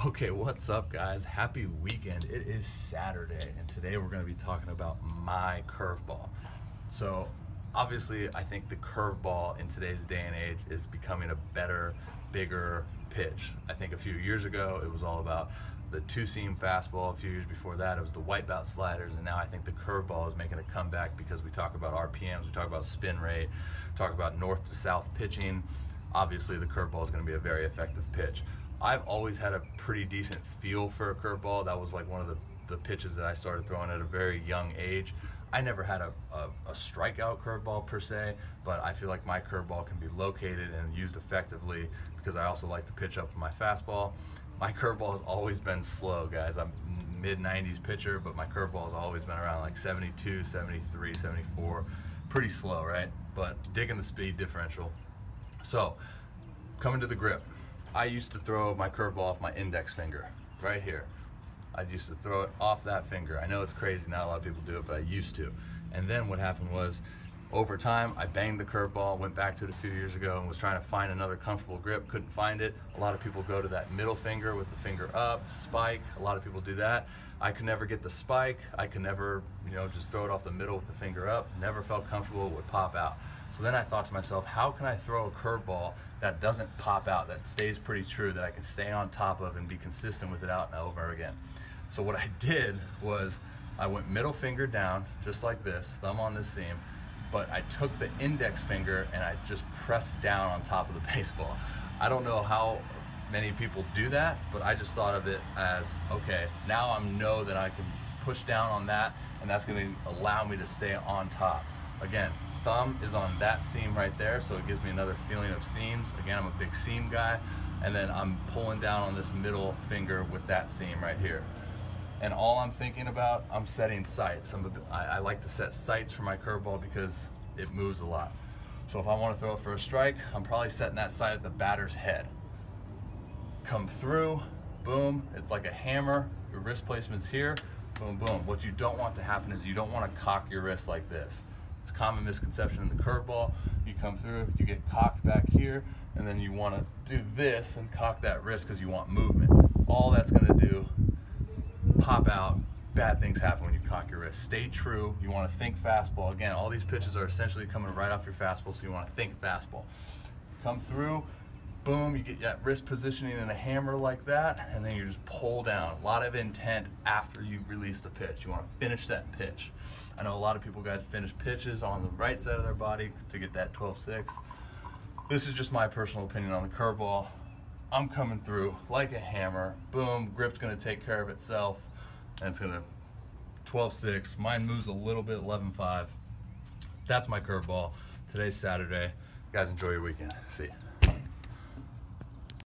Okay, what's up guys? Happy weekend. It is Saturday and today we're going to be talking about my curveball. So obviously I think the curveball in today's day and age is becoming a better, bigger pitch. I think a few years ago it was all about the two-seam fastball. A few years before that it was the wipeout sliders, and now I think the curveball is making a comeback because we talk about RPMs, we talk about spin rate, talk about north to south pitching. Obviously the curveball is going to be a very effective pitch. I've always had a pretty decent feel for a curveball. That was like one of the pitches that I started throwing at a very young age. I never had a strikeout curveball per se, but I feel like my curveball can be located and used effectively because I also like to pitch up my fastball. My curveball has always been slow, guys. I'm mid-90s pitcher, but my curveball has always been around like 72, 73, 74. Pretty slow, right? But digging the speed differential. So, coming to the grip. I used to throw my curveball off my index finger, right here. I used to throw it off that finger. I know it's crazy, not a lot of people do it, but I used to. And then what happened was, over time, I banged the curveball, went back to it a few years ago and was trying to find another comfortable grip, couldn't find it. A lot of people go to that middle finger with the finger up, spike. A lot of people do that. I could never get the spike. I could never, just throw it off the middle with the finger up. Never felt comfortable, it would pop out. So then I thought to myself, how can I throw a curveball that doesn't pop out, that stays pretty true, that I can stay on top of and be consistent with it out and over again? So what I did was I went middle finger down, just like this, thumb on this seam, but I took the index finger and I just pressed down on top of the baseball. I don't know how many people do that, but I just thought of it as, okay, now I know that I can push down on that and that's gonna allow me to stay on top. Again, thumb is on that seam right there, so it gives me another feeling of seams. Again, I'm a big seam guy, and then I'm pulling down on this middle finger with that seam right here. And all I'm thinking about, I'm setting sights. I like to set sights for my curveball because it moves a lot. So if I want to throw it for a strike, I'm probably setting that sight at the batter's head. Come through, boom, it's like a hammer, your wrist placement's here, boom, boom. What you don't want to happen is you don't want to cock your wrist like this. It's a common misconception in the curveball. You come through, you get cocked back here, and then you want to do this and cock that wrist because you want movement. All that's going to do, pop out, bad things happen when you cock your wrist. Stay true, you want to think fastball. Again, all these pitches are essentially coming right off your fastball, so you want to think fastball. Come through, boom, you get that wrist positioning in a hammer like that, and then you just pull down. A lot of intent after you've released the pitch. You want to finish that pitch. I know a lot of people, guys, finish pitches on the right side of their body to get that 12-6. This is just my personal opinion on the curveball. I'm coming through like a hammer. Boom, grip's going to take care of itself, and it's going to 12-6. Mine moves a little bit, 11-5. That's my curveball. Today's Saturday. Guys, enjoy your weekend. See ya.